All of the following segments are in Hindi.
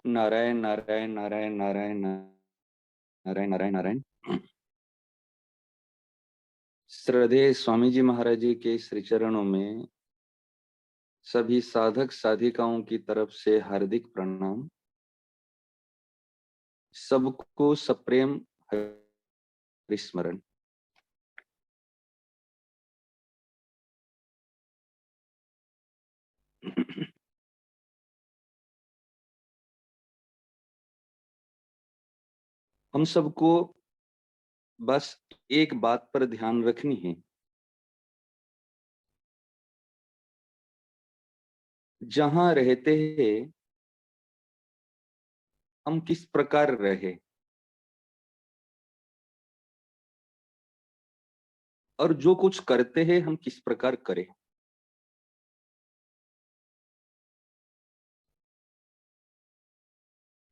नारायण नारायण नारायण नारायण नारायण नारायण नारायण। श्रद्धेय स्वामी जी महाराज जी के श्री चरणों में सभी साधक साधिकाओं की तरफ से हार्दिक प्रणाम। सबको सप्रेम हरिस्मरण। हम सबको बस एक बात पर ध्यान रखनी है, जहां रहते हैं हम किस प्रकार रहे और जो कुछ करते हैं हम किस प्रकार करें।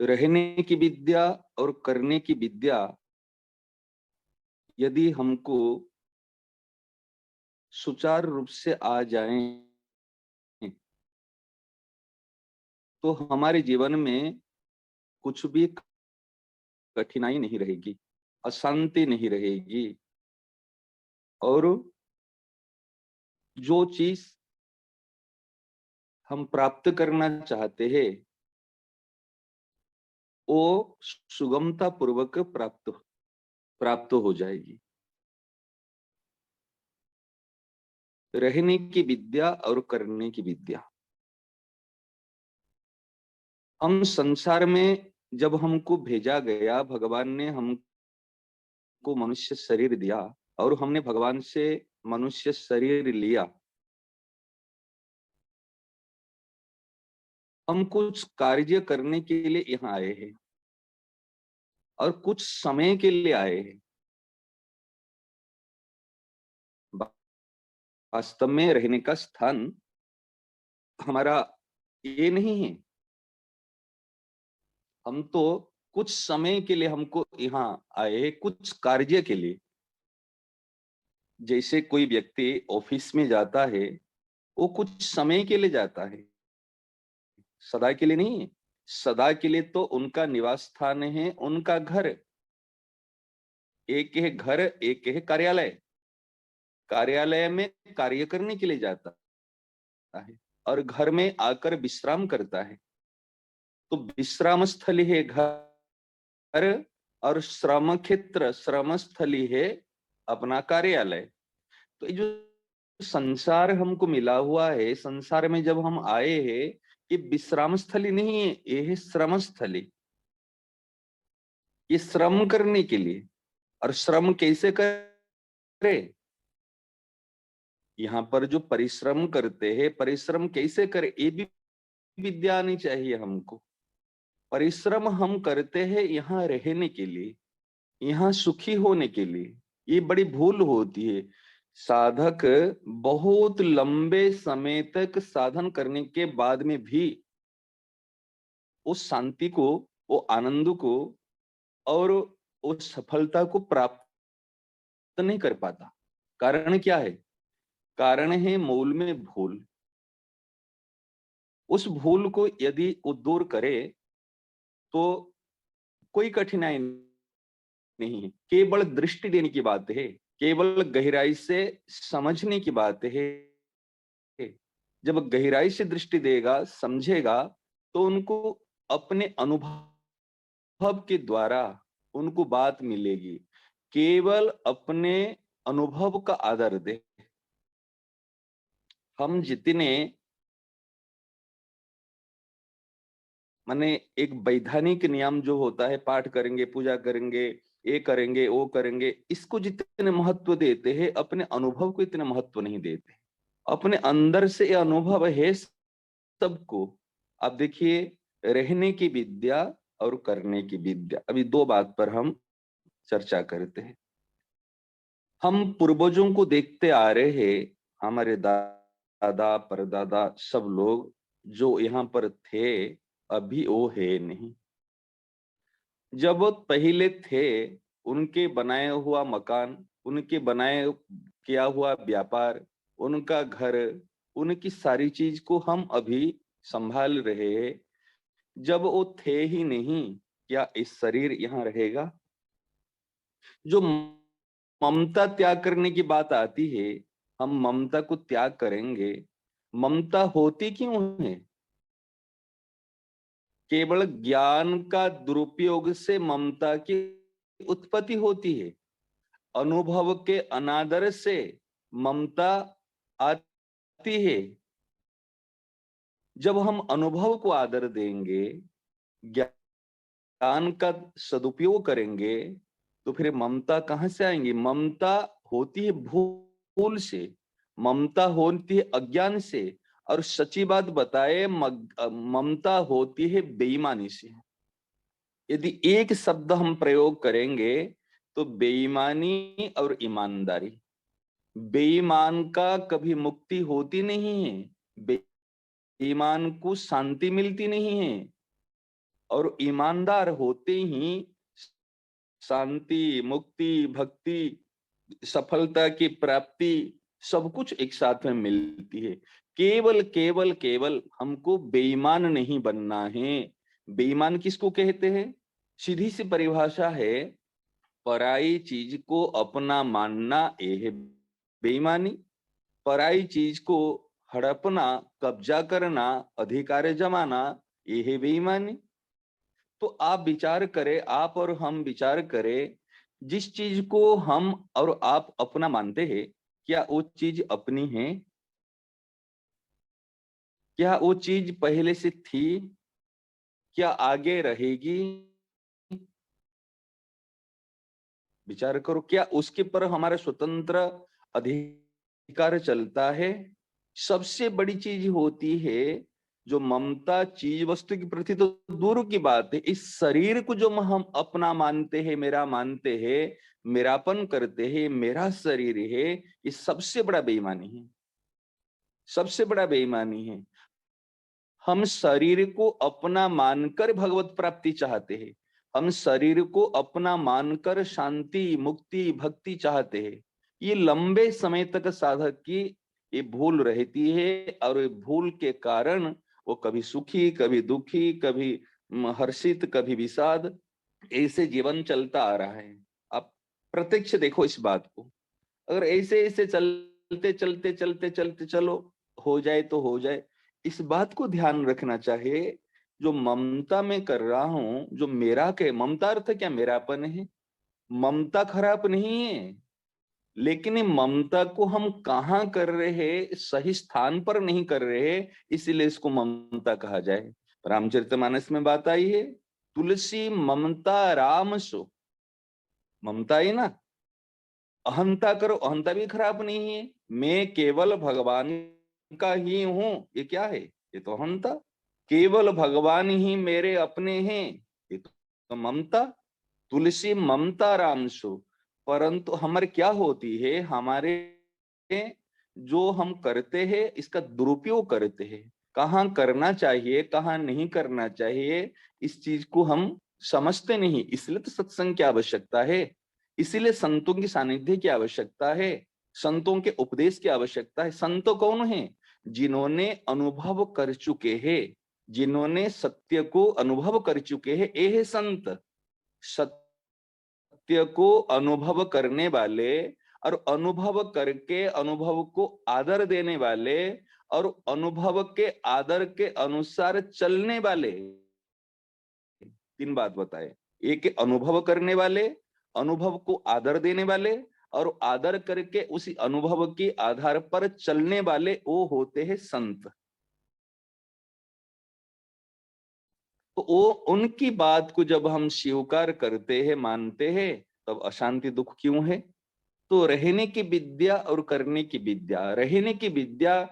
रहने की विद्या और करने की विद्या यदि हमको सुचारू रूप से आ जाए तो हमारे जीवन में कुछ भी कठिनाई नहीं रहेगी, अशांति नहीं रहेगी, और जो चीज हम प्राप्त करना चाहते हैं वो सुगमता पूर्वक प्राप्त हो जाएगी। रहने की विद्या और करने की विद्या। हम संसार में जब हमको भेजा गया, भगवान ने हमको मनुष्य शरीर दिया और हमने भगवान से मनुष्य शरीर लिया। हम कुछ कार्य करने के लिए यहाँ आए हैं और कुछ समय के लिए आए हैं। वास्तव में रहने का स्थान हमारा ये नहीं है। हम तो कुछ समय के लिए हमको यहाँ आए हैं, कुछ कार्य के लिए। जैसे कोई व्यक्ति ऑफिस में जाता है, वो कुछ समय के लिए जाता है, सदा के लिए नहीं है। सदा के लिए तो उनका निवास स्थान है उनका घर। एक है घर, एक है कार्यालय। कार्यालय में कार्य करने के लिए जाता है और घर में आकर विश्राम करता है। तो विश्राम स्थली है घर और श्रम क्षेत्र, श्रम स्थली है अपना कार्यालय। तो ये जो संसार हमको मिला हुआ है, संसार में जब हम आए हैं, ये विश्राम स्थली नहीं है, ये है श्रम स्थली। ये श्रम करने के लिए। और श्रम कैसे करे? यहाँ पर जो परिश्रम करते हैं, परिश्रम कैसे करे ये भी विद्या आनी चाहिए हमको। परिश्रम हम करते हैं यहाँ रहने के लिए, यहाँ सुखी होने के लिए। ये बड़ी भूल होती है। साधक बहुत लंबे समय तक साधन करने के बाद में भी उस शांति को, वो आनंद को और उस सफलता को प्राप्त नहीं कर पाता। कारण क्या है? कारण है मूल में भूल। उस भूल को यदि वो दूर करे तो कोई कठिनाई नहीं है। केवल दृष्टि देने की बात है, केवल गहराई से समझने की बात है। जब गहराई से दृष्टि देगा, समझेगा, तो उनको अपने अनुभव के द्वारा उनको बात मिलेगी। केवल अपने अनुभव का आदर दे। हम जितने माने एक वैधानिक नियम जो होता है, पाठ करेंगे, पूजा करेंगे, ये करेंगे, वो करेंगे, इसको जितने महत्व देते हैं, अपने अनुभव को इतने महत्व नहीं देते। अपने अंदर से ये अनुभव है सबको। आप देखिए, रहने की विद्या और करने की विद्या, अभी दो बात पर हम चर्चा करते हैं। हम पूर्वजों को देखते आ रहे हैं, हमारे दादा परदादा सब लोग जो यहाँ पर थे, अभी वो है नहीं। जब वो पहले थे, उनके बनाए हुआ मकान, उनके बनाए किया हुआ व्यापार, उनका घर, उनकी सारी चीज को हम अभी संभाल रहे हैं। जब वो थे ही नहीं, क्या इस शरीर यहाँ रहेगा? जो ममता त्याग करने की बात आती है, हम ममता को त्याग करेंगे। ममता होती क्यों है? केवल ज्ञान का दुरुपयोग से ममता की उत्पत्ति होती है। अनुभव के अनादर से ममता आती है। जब हम अनुभव को आदर देंगे, ज्ञान का सदुपयोग करेंगे, तो फिर ममता कहां से आएंगी? ममता होती है भूल से, ममता होती है अज्ञान से, और सच्ची बात बताए ममता होती है बेईमानी से। यदि एक शब्द हम प्रयोग करेंगे तो बेईमानी और ईमानदारी। बेईमान का कभी मुक्ति होती नहीं है, बेईमान को शांति मिलती नहीं है, और ईमानदार होते ही शांति, मुक्ति, भक्ति, सफलता की प्राप्ति, सब कुछ एक साथ में मिलती है। केवल केवल केवल हमको बेईमान नहीं बनना है। बेईमान किसको कहते हैं? सीधी सी परिभाषा है, पराई चीज को अपना मानना, ये है बेईमानी। पराई चीज को हड़पना, कब्जा करना, अधिकार जमाना, ये है बेईमानी। तो आप विचार करें, आप और हम विचार करें, जिस चीज को हम और आप अपना मानते हैं, क्या वो चीज अपनी है? क्या वो चीज पहले से थी? क्या आगे रहेगी? विचार करो, क्या उसके पर हमारा स्वतंत्र अधिकार चलता है? सबसे बड़ी चीज होती है जो ममता, चीज वस्तु के प्रति तो दूर की बात है, इस शरीर को जो हम अपना मानते हैं, मेरा मानते हैं, मेरापन करते हैं, मेरा शरीर है, ये सबसे बड़ा बेईमानी है। सबसे बड़ा बेईमानी है। हम शरीर को अपना मानकर भगवत प्राप्ति चाहते हैं। हम शरीर को अपना मानकर शांति, मुक्ति, भक्ति चाहते हैं। ये लंबे समय तक साधक की ये भूल रहती है, और ये भूल के कारण वो कभी सुखी, कभी दुखी, कभी हर्षित, कभी विषाद, ऐसे जीवन चलता आ रहा है। आप प्रत्यक्ष देखो इस बात को। अगर ऐसे ऐसे चलते चलते चलते चलते चलो, हो जाए तो हो जाए। इस बात को ध्यान रखना चाहिए, जो ममता में कर रहा हूं, जो मेरा के ममता अर्थ क्या? मेरापन है। ममता खराब नहीं है, लेकिन ये ममता को हम कहाँ कर रहे हैं? सही स्थान पर नहीं कर रहे हैं, इसीलिए इसको ममता कहा जाए। रामचरितमानस में बात आई है, तुलसी ममता राम सो। ममता है ना, अहंता करो, अहंता भी खराब नहीं है। मैं केवल भगवान का ही हूं, ये क्या है? ये तो अहंता। केवल भगवान ही मेरे अपने हैं, ये तो ममता। तुलसी ममता रामसु। परंतु हमारे क्या होती है, हमारे जो हम करते हैं इसका दुरुपयोग करते हैं। कहाँ करना चाहिए, कहाँ नहीं करना चाहिए, इस चीज को हम समझते नहीं। इसलिए तो सत्संग की आवश्यकता है, इसीलिए संतों की सानिध्य की आवश्यकता है, संतों के उपदेश की आवश्यकता है। संत कौन है? जिन्होंने अनुभव कर चुके हैं, जिन्होंने सत्य को अनुभव कर चुके हैं, ये है संत। सत्य को अनुभव करने वाले, और अनुभव करके अनुभव को आदर देने वाले, और अनुभव के आदर के अनुसार चलने वाले। तीन बात बताए। एक अनुभव करने वाले, अनुभव को आदर देने वाले, और आदर करके उसी अनुभव के आधार पर चलने वाले, वो होते हैं संत। तो वो उनकी बात को जब हम स्वीकार करते हैं, मानते हैं, तब अशांति दुख क्यों है? तो रहने की विद्या और करने की विद्या, रहने की विद्या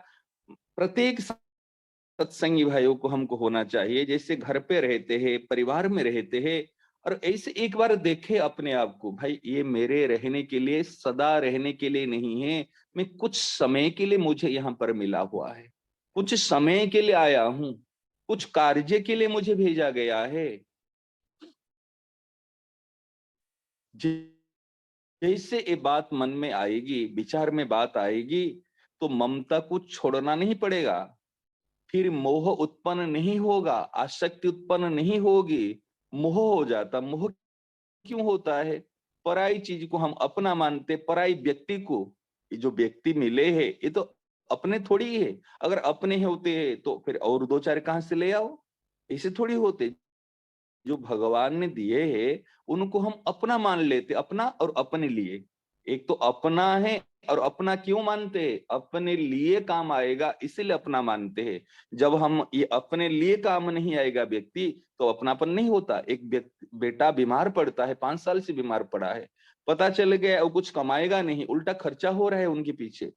प्रत्येक सत्संगी भाइयों को हमको होना चाहिए। जैसे घर पे रहते हैं, परिवार में रहते हैं, और ऐसे एक बार देखे अपने आप को, भाई ये मेरे रहने के लिए, सदा रहने के लिए नहीं है। मैं कुछ समय के लिए मुझे यहाँ पर मिला हुआ है, कुछ समय के लिए आया हूँ, कुछ कार्य के लिए मुझे भेजा गया है। जैसे ये बात मन में आएगी, विचार में बात आएगी, तो ममता को छोड़ना नहीं पड़ेगा। फिर मोह उत्पन्न नहीं होगा, आसक्ति उत्पन्न नहीं होगी। मोह हो जाता, मोह क्यों होता है? पराई चीज को हम अपना मानते, पराई व्यक्ति को। ये जो व्यक्ति मिले हैं ये तो अपने थोड़ी है। अगर अपने होते हैं तो फिर और दो चार कहां से ले आओ? ऐसे थोड़ी होते। जो भगवान ने दिए हैं उनको हम अपना मान लेते, अपना और अपने लिए। एक तो अपना है, और अपना क्यों मानते हैं? अपने लिए काम आएगा इसीलिए अपना मानते हैं। जब हम ये अपने लिए काम नहीं आएगा व्यक्ति, तो अपनापन नहीं होता। एक व्यक्ति, बेटा बीमार पड़ता है, 5 साल से बीमार पड़ा है, पता चल गया वो कुछ कमाएगा नहीं, उल्टा खर्चा हो रहा है उनके पीछे,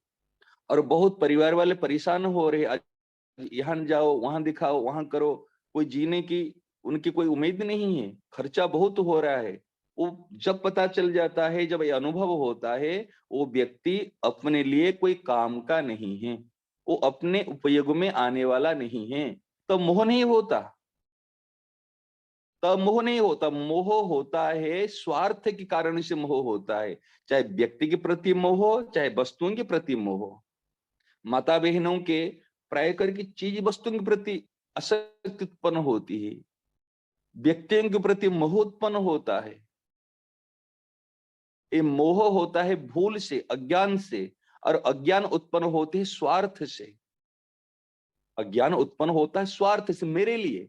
और बहुत परिवार वाले परेशान हो रहे हैं। यहाँ जाओ, वहां दिखाओ, वहां करो, कोई जीने की उनकी कोई उम्मीद नहीं है, खर्चा बहुत हो रहा है। वो जब पता चल जाता है, जब ये अनुभव होता है, वो व्यक्ति अपने लिए कोई काम का नहीं है, वो अपने उपयोग में आने वाला नहीं है, तो मोह नहीं होता। तब मोह नहीं होता, मोह होता है स्वार्थ के कारण से मोह होता है। चाहे व्यक्ति के प्रति मोह हो, चाहे वस्तुओं के प्रति मोह हो। माता बहनों के प्राय करके चीज वस्तुओं के प्रति आसक्ति उत्पन्न होती है, व्यक्तियों के प्रति मोह उत्पन्न होता है। ये मोह होता है भूल से, अज्ञान से, और अज्ञान उत्पन्न होते है स्वार्थ से। अज्ञान उत्पन्न होता है स्वार्थ से, मेरे लिए,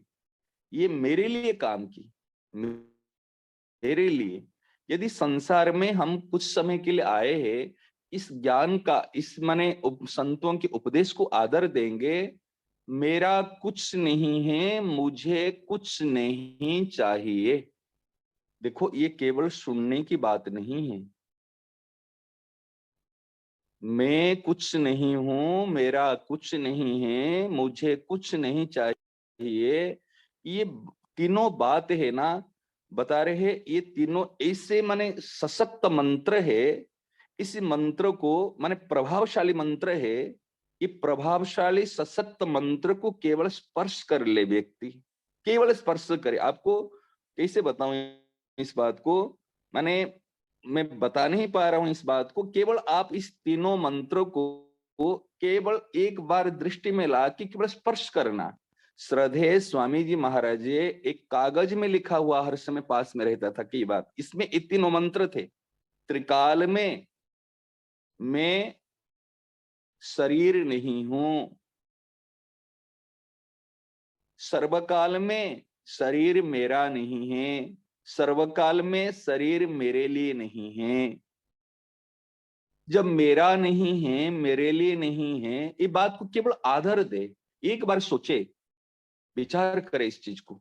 ये मेरे लिए काम की, मेरे लिए। यदि संसार में हम कुछ समय के लिए आए हैं, इस ज्ञान का, इस माने संतों के उपदेश को आदर देंगे। मेरा कुछ नहीं है, मुझे कुछ नहीं चाहिए। देखो ये केवल सुनने की बात नहीं है। मैं कुछ नहीं हूं, मेरा कुछ नहीं है, मुझे कुछ नहीं चाहिए, ये तीनों बात है ना, बता रहे हैं। ये तीनों ऐसे माने सशक्त मंत्र है। इस मंत्र को माने प्रभावशाली मंत्र है। ये प्रभावशाली सशक्त मंत्र को केवल स्पर्श कर ले व्यक्ति, केवल स्पर्श करे। आपको कैसे बताऊं इस बात को? माने मैं बता नहीं पा रहा हूं इस बात को। केवल आप इस तीनों मंत्रों को केवल एक बार दृष्टि में ला के केवल स्पर्श करना। श्रद्धेय स्वामी जी महाराज जी एक कागज में लिखा हुआ हर समय पास में रहता था कई बार, इसमें ये तीनों मंत्र थे। त्रिकाल में मैं शरीर नहीं हूं, सर्वकाल में शरीर मेरा नहीं है, सर्वकाल में शरीर मेरे लिए नहीं है। जब मेरा नहीं है, मेरे लिए नहीं है, ये बात को केवल आदर दे। एक बार सोचे, विचार करे इस चीज को।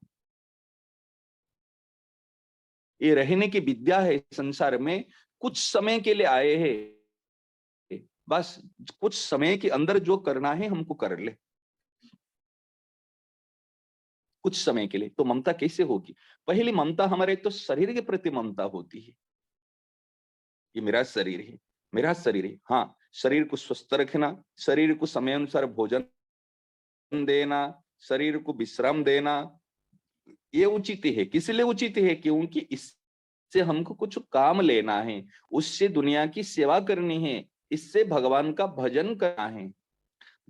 ये रहने की विद्या है संसार में। कुछ समय के लिए आए हैं, बस कुछ समय के अंदर जो करना है हमको कर ले। कुछ समय के लिए तो ममता कैसे होगी? पहली ममता हमारे तो शरीर के प्रति ममता होती है। ये मेरा शरीर है, मेरा शरीर है। हाँ, शरीर को स्वस्थ रखना, शरीर को समय अनुसार भोजन देना, शरीर को विश्राम देना, ये उचित है। किस लिए उचित है? क्योंकि इससे हमको कुछ काम लेना है, उससे दुनिया की सेवा करनी है, इससे भगवान का भजन करना है।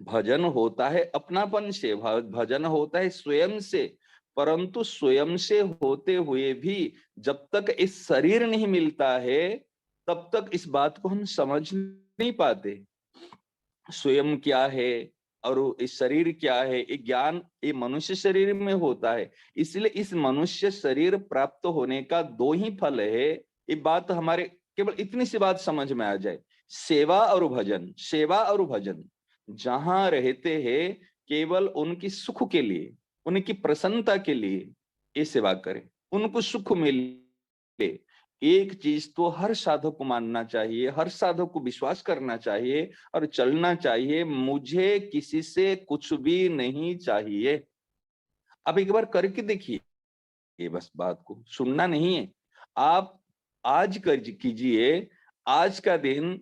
भजन होता है अपनापन से, भजन होता है स्वयं से। परंतु स्वयं से होते हुए भी जब तक इस शरीर नहीं मिलता है, तब तक इस बात को हम समझ नहीं पाते। स्वयं क्या है और इस शरीर क्या है, ये ज्ञान ये मनुष्य शरीर में होता है। इसलिए इस मनुष्य शरीर प्राप्त होने का दो ही फल है। ये बात हमारे केवल इतनी सी बात समझ में आ जाए, सेवा और भजन। सेवा और भजन जहां रहते हैं केवल उनकी सुख के लिए, उनकी प्रसन्नता के लिए ये सेवा करें, उनको सुख मिले। एक चीज तो हर साधक को मानना चाहिए, हर साधक को विश्वास करना चाहिए और चलना चाहिए, मुझे किसी से कुछ भी नहीं चाहिए। अब एक बार करके देखिए, ये बस बात को सुनना नहीं है। आप आज कर कीजिए। आज का दिन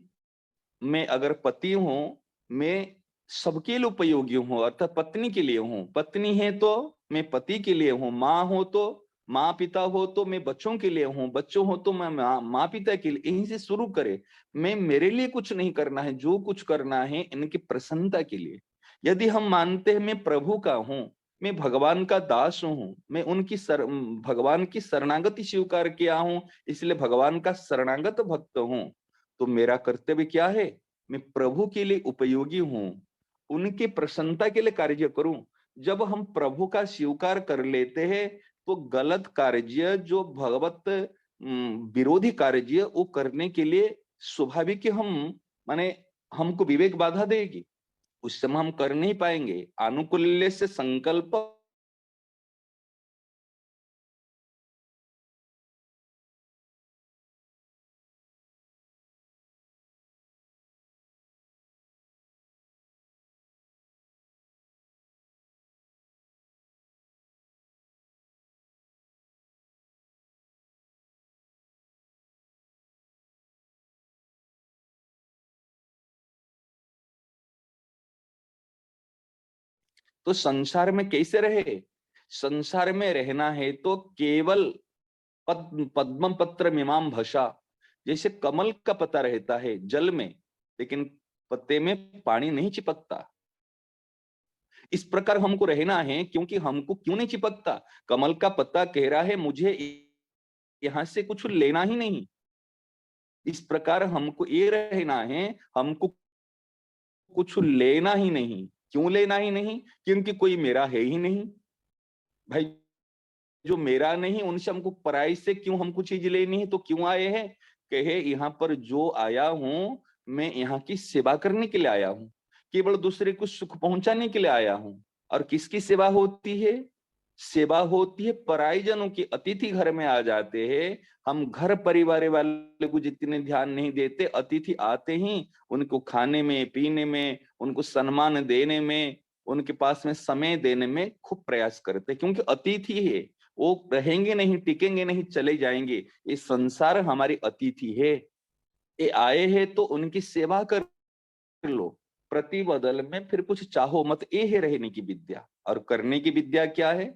मैं अगर पति हूं, मैं सबके लिए उपयोगी हूं, अर्थात पत्नी के लिए हूं। पत्नी है तो मैं पति के लिए हूं, माँ हो तो माँ पिता हो तो मैं बच्चों के लिए हूँ, बच्चों हो तो मैं माँ पिता के लिए, यहीं से शुरू करे। मैं मेरे लिए कुछ नहीं करना है, जो कुछ करना है इनकी प्रसन्नता के लिए। यदि हम मानते हैं मैं प्रभु का हूँ, मैं भगवान का दास हूँ, मैं भगवान की शरणागति स्वीकार किया हूँ, इसलिए भगवान का शरणागत भक्त हूँ, तो मेरा कर्तव्य क्या है? मैं प्रभु के लिए उपयोगी हूँ, उनकी प्रसन्नता के लिए कार्य करूं। जब हम प्रभु का स्वीकार कर लेते हैं तो गलत कार्य जो भगवत विरोधी कार्य वो करने के लिए स्वाभाविक हम माने हमको विवेक बाधा देगी, उस समय हम कर नहीं पाएंगे। आनुकूल्य से संकल्प तो संसार में कैसे रहे? संसार में रहना है तो केवल पद्म पत्र मिमाम भषा, जैसे कमल का पत्ता रहता है जल में, लेकिन पत्ते में पानी नहीं चिपकता, इस प्रकार हमको रहना है। क्योंकि हमको क्यों नहीं चिपकता? कमल का पत्ता कह रहा है मुझे यहां से कुछ लेना ही नहीं। इस प्रकार हमको ये रहना है, हमको कुछ लेना ही नहीं। क्यों लेना ही नहीं? क्योंकि कोई मेरा है ही नहीं भाई। जो मेरा नहीं उनसे हमको पराई से क्यों हमको चीज लेनी है? तो क्यों आए हैं? कहे यहाँ पर जो आया हूं मैं यहाँ की सेवा करने के लिए आया हूं, केवल दूसरे को सुख पहुंचाने के लिए आया हूं। और किसकी सेवा होती है? सेवा होती है पराई जनों की। अतिथि घर में आ जाते हैं, हम घर परिवार वाले को जितने ध्यान नहीं देते, अतिथि आते ही उनको खाने में पीने में, उनको सम्मान देने में, उनके पास में समय देने में खूब प्रयास करते, क्योंकि अतिथि है, वो रहेंगे नहीं, टिकेंगे नहीं, चले जाएंगे। ये संसार हमारी अतिथि है, ये आए हैं तो उनकी सेवा कर लो, प्रतिबदल में फिर कुछ चाहो मत। ये है रहने की विद्या। और करने की विद्या क्या है?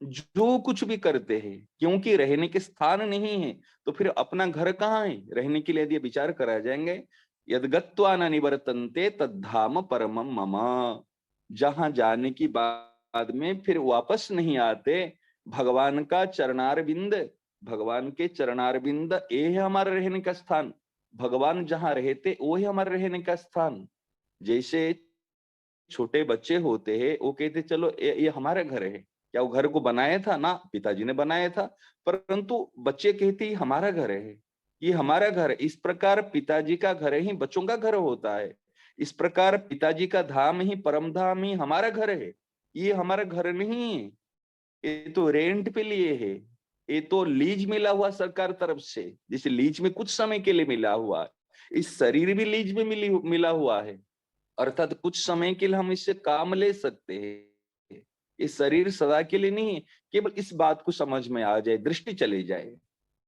जो कुछ भी करते हैं, क्योंकि रहने के स्थान नहीं है तो फिर अपना घर कहाँ है? रहने के लिए यदि विचार करा जाएंगे, यद्गत्वा न निवर्तन्ते तद्धाम परमम मम, जहां जाने की बाद में फिर वापस नहीं आते, भगवान का चरणारविंद, भगवान के चरणारविंद ये है हमारा रहने का स्थान। भगवान जहां रहते वो है हमारे रहने का स्थान। जैसे छोटे बच्चे होते हैं, वो कहते चलो ये हमारा घर है। क्या वो घर को बनाया था? ना, पिताजी ने बनाया था, परंतु बच्चे कहते ये हमारा घर है, ये हमारा घर है। इस प्रकार पिताजी का घर ही बच्चों का घर होता है। इस प्रकार पिताजी का धाम ही परम धाम ही हमारा घर है। ये हमारा घर नहीं है, ये तो रेंट पे लिए है, ये तो लीज मिला हुआ सरकार तरफ से। जैसे लीज में कुछ समय के लिए मिला हुआ है, इस शरीर भी लीज में मिला हुआ है, अर्थात कुछ समय के लिए हम इससे काम ले सकते हैं। ये शरीर सदा के लिए नहीं है। केवल इस बात को समझ में आ जाए, दृष्टि चली जाए,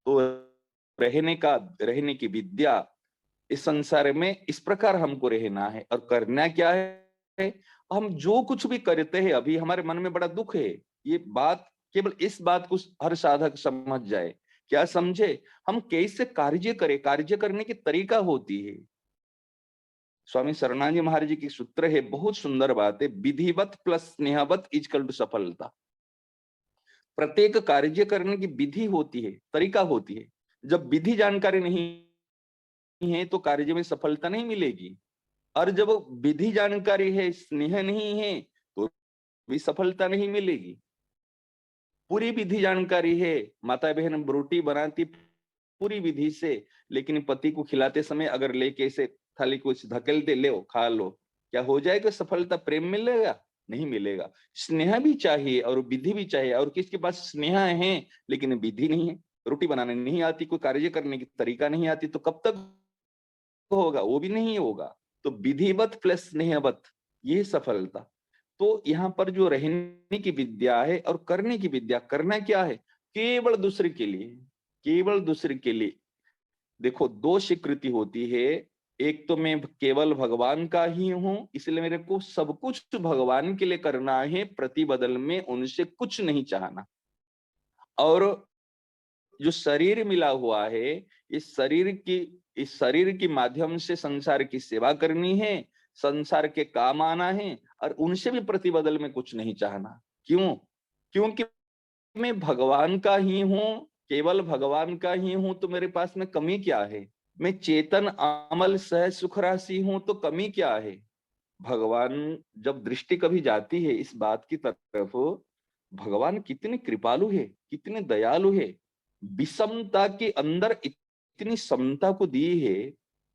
तो रहने की विद्या इस संसार में इस प्रकार हमको रहना है। और करना क्या है? हम जो कुछ भी करते हैं, अभी हमारे मन में बड़ा दुख है, ये बात केवल इस बात को हर साधक समझ जाए। क्या समझे? हम कैसे कार्य करें, कार्य करने की तरीका होती है। स्वामी शरणानंद जी महाराज जी की सूत्र है, बहुत सुंदर बात है, विधिवत प्लस स्नेहवत इजकल टू सफलता। प्रत्येक कार्य करने की विधि होती है, तरीका होती है। जब विधि जानकारी नहीं है तो कार्य में सफलता नहीं मिलेगी। और जब विधि जानकारी है, स्नेह नहीं है, तो भी सफलता नहीं मिलेगी। पूरी विधि जानकारी है, माता बहन रोटी बनाती पूरी विधि से, लेकिन पति को खिलाते समय अगर लेके इसे थाली को धकेल दे, ले खा लो, क्या हो जाएगा? सफलता, प्रेम मिलेगा? नहीं मिलेगा। स्नेह भी चाहिए और विधि भी चाहिए। और किसके पास स्नेह है लेकिन विधि नहीं है, रोटी बनाने नहीं आती, कोई कार्य करने की तरीका नहीं आती, तो कब तक होगा? वो भी नहीं होगा। तो विधिवत प्लस स्नेहवत, ये सफलता। तो यहाँ पर जो रहने की विद्या है और करने की विद्या, करना क्या है? केवल दूसरे के लिए, केवल दूसरे के लिए। देखो, दो स्वीकृति होती है, एक तो मैं केवल भगवान का ही हूं, इसलिए मेरे को सब कुछ भगवान के लिए करना है, प्रतिबदल में उनसे कुछ नहीं चाहना। और जो शरीर मिला हुआ है, इस शरीर के माध्यम से संसार की सेवा करनी है, संसार के काम आना है, और उनसे भी प्रतिबदल में कुछ नहीं चाहना। क्यों? क्योंकि मैं भगवान का ही हूं, केवल भगवान का ही हूं, तो मेरे पास में कमी क्या है? मैं चेतन अमल सहज सुख राशि हूं, तो कमी क्या है? भगवान जब दृष्टि कभी जाती है इस बात की तरफ, भगवान कितने कृपालु है, कितने दयालु है, विषमता के अंदर इतनी समता को दी है।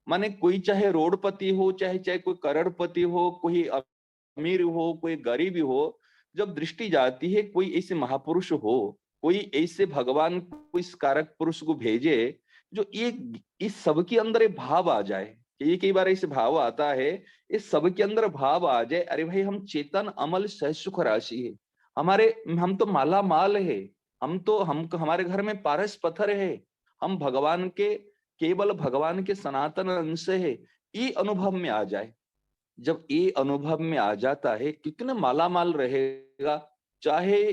माने कोई चाहे रोडपति हो, चाहे चाहे कोई करोड़पति हो, कोई अमीर हो, कोई गरीब हो, जब दृष्टि जाती है कोई ऐसे महापुरुष हो, कोई ऐसे भगवान को इस कारक पुरुष को भेजे जो एक इस सब के अंदर एक भाव आ जाए। कि कई बार ऐसे भाव आता है, इस सब के अंदर भाव आ जाए, अरे भाई हम चेतन अमल सहज सुख राशि है, हमारे हम तो माला माल है, हम हमारे घर में पारस पत्थर है, हम भगवान के केवल भगवान के सनातन अंश है, ये अनुभव में आ जाए। जब ये अनुभव में आ जाता है, कितने माला माल रहेगा, चाहे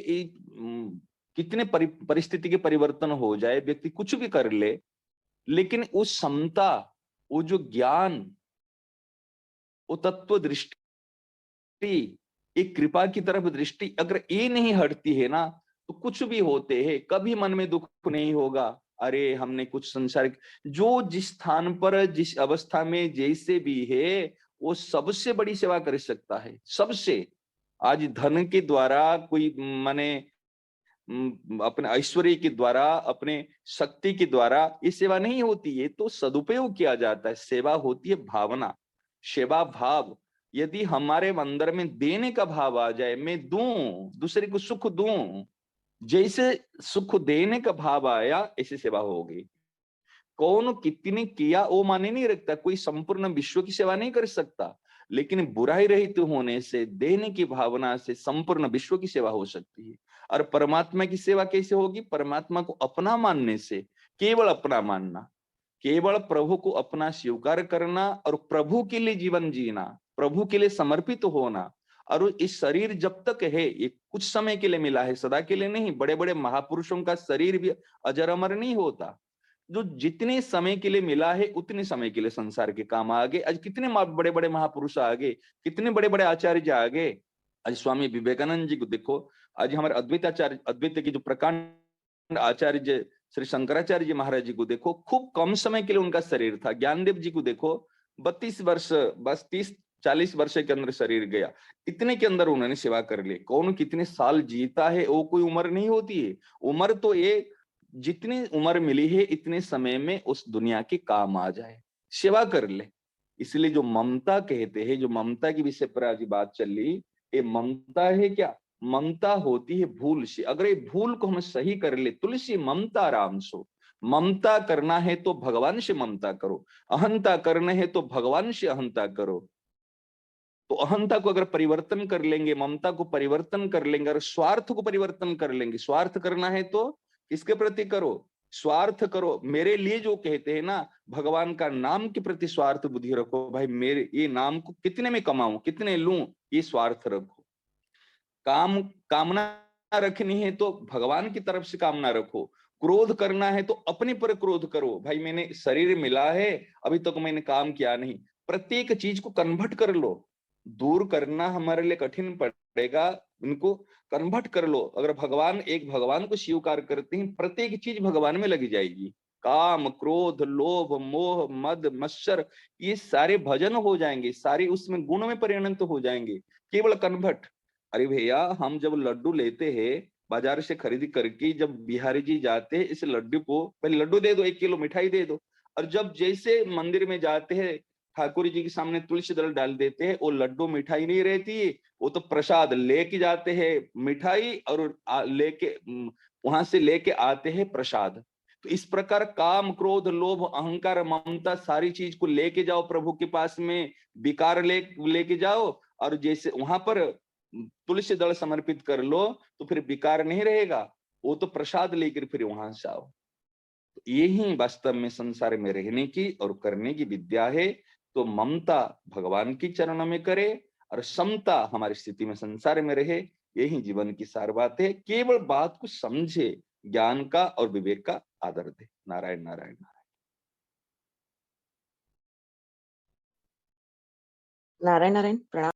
कितने परिस्थिति के परिवर्तन हो जाए, व्यक्ति कुछ भी कर ले, लेकिन उस समता, वो जो ज्ञान, वो तत्व दृष्टि, एक कृपा की तरफ दृष्टि अगर ये नहीं हटती है ना, तो कुछ भी होते हैं, कभी मन में दुख नहीं होगा। अरे हमने कुछ संसारिक, जो जिस स्थान पर जिस अवस्था में जैसे भी है, वो सबसे बड़ी सेवा कर सकता है, सबसे। आज धन के द्वारा कोई माने अपने ऐश्वर्य के द्वारा, अपने शक्ति के द्वारा ये सेवा नहीं होती है, तो सदुपयोग किया जाता है। सेवा होती है भावना, सेवा भाव। यदि हमारे अंदर में देने का भाव आ जाए, मैं दूं, दूसरे को सुख दूं, जैसे सुख देने का भाव आया, ऐसी सेवा होगी। कौन कितने किया वो माने नहीं रखता, कोई संपूर्ण विश्व की सेवा नहीं कर सकता, लेकिन बुराई रहित होने से, देने की भावना से संपूर्ण विश्व की सेवा हो सकती है। और परमात्मा की सेवा कैसे होगी? परमात्मा को अपना मानने से, केवल अपना मानना, केवल प्रभु को अपना स्वीकार करना, और प्रभु के लिए जीवन जीना, प्रभु के लिए समर्पित होना। और इस शरीर जब तक है, ये कुछ समय के लिए मिला है, सदा के लिए नहीं। बड़े बड़े महापुरुषों का शरीर भी अजर अमर नहीं होता। जो जितने समय के लिए मिला है, उतने समय के लिए संसार के काम आ गए। आज कितने बड़े बड़े महापुरुष आ गए, कितने बड़े बड़े आचार्य आ गए। आज स्वामी विवेकानंद जी को देखो, आज हमारे अद्वैत के जो प्रकांड आचार्य श्री शंकराचार्य जी महाराज जी को देखो, खूब कम समय के लिए उनका शरीर था। ज्ञानदेव जी को देखो, 32 वर्ष, बस 30-40 वर्ष के अंदर शरीर गया, इतने के अंदर उन्होंने सेवा कर ली। कौन कितने साल जीता है, वो कोई उम्र नहीं होती है। उम्र तो ये, जितनी उम्र मिली है इतने समय में उस दुनिया के काम आ जाए, सेवा कर ले। इसलिए जो ममता कहते हैं, जो ममता की विषय पर आज बात चल रही, ये ममता है क्या? ममता होती है भूल से। अगर ये भूल को हम सही कर ले, तुलसी ममता राम सो। ममता करना है तो भगवान से ममता करो, अहंता करना है तो भगवान से अहंता करो। तो अहंता को अगर परिवर्तन कर लेंगे, ममता को परिवर्तन कर लेंगे, और स्वार्थ को परिवर्तन कर लेंगे। स्वार्थ करना है तो किसके प्रति करो? स्वार्थ करो मेरे लिए, जो कहते हैं ना, भगवान का नाम के प्रति स्वार्थ बुद्धि रखो। भाई मेरे ये नाम को कितने में कमाऊं, कितने लूं, ये स्वार्थ रखो। कामना रखनी है तो भगवान की तरफ से कामना रखो। क्रोध करना है तो अपने पर क्रोध करो। भाई मैंने शरीर मिला है, अभी तक मैंने काम किया नहीं, प्रत्येक चीज को कन्वर्ट कर लो। दूर करना हमारे लिए कठिन पड़ेगा, उनको कन्वर्ट कर लो। अगर भगवान को स्वीकार करते हैं, प्रत्येक चीज भगवान में लगी जाएगी। काम, क्रोध, लोभ, मोह, मद, मत्सर, ये सारे भजन हो जाएंगे, सारे उसमें गुण में परिणत हो जाएंगे, केवल कन्वर्ट। अरे भैया, हम जब लड्डू लेते हैं बाजार से खरीद करके, जब बिहारी जी जाते हैं, इस लड्डू को पहले लड्डू दे दो, 1 किलो मिठाई दे दो, और जब जैसे मंदिर में जाते हैं, ठाकुर जी के सामने तुलसी दल डाल देते हैं, वो लड्डू मिठाई नहीं रहती, वो तो प्रसाद लेके जाते हैं मिठाई, और लेके वहां से लेके आते हैं प्रसाद। तो इस प्रकार काम, क्रोध, लोभ, अहंकार, ममता, सारी चीज को लेके जाओ प्रभु के पास में, विकार लेके जाओ, और जैसे वहां पर तुलसी दल समर्पित कर लो, तो फिर विकार नहीं रहेगा, वो तो प्रसाद लेकर फिर वहां से आओ। तो यही वास्तव में संसार में रहने की और करने की विद्या है। तो ममता भगवान की चरणों में करे, और समता हमारी स्थिति में संसार में रहे, यही जीवन की सार बात है। केवल बात को समझे, ज्ञान का और विवेक का आदर दे। नारायण नारायण नारायण। नारायण नारायण। प्रणाम।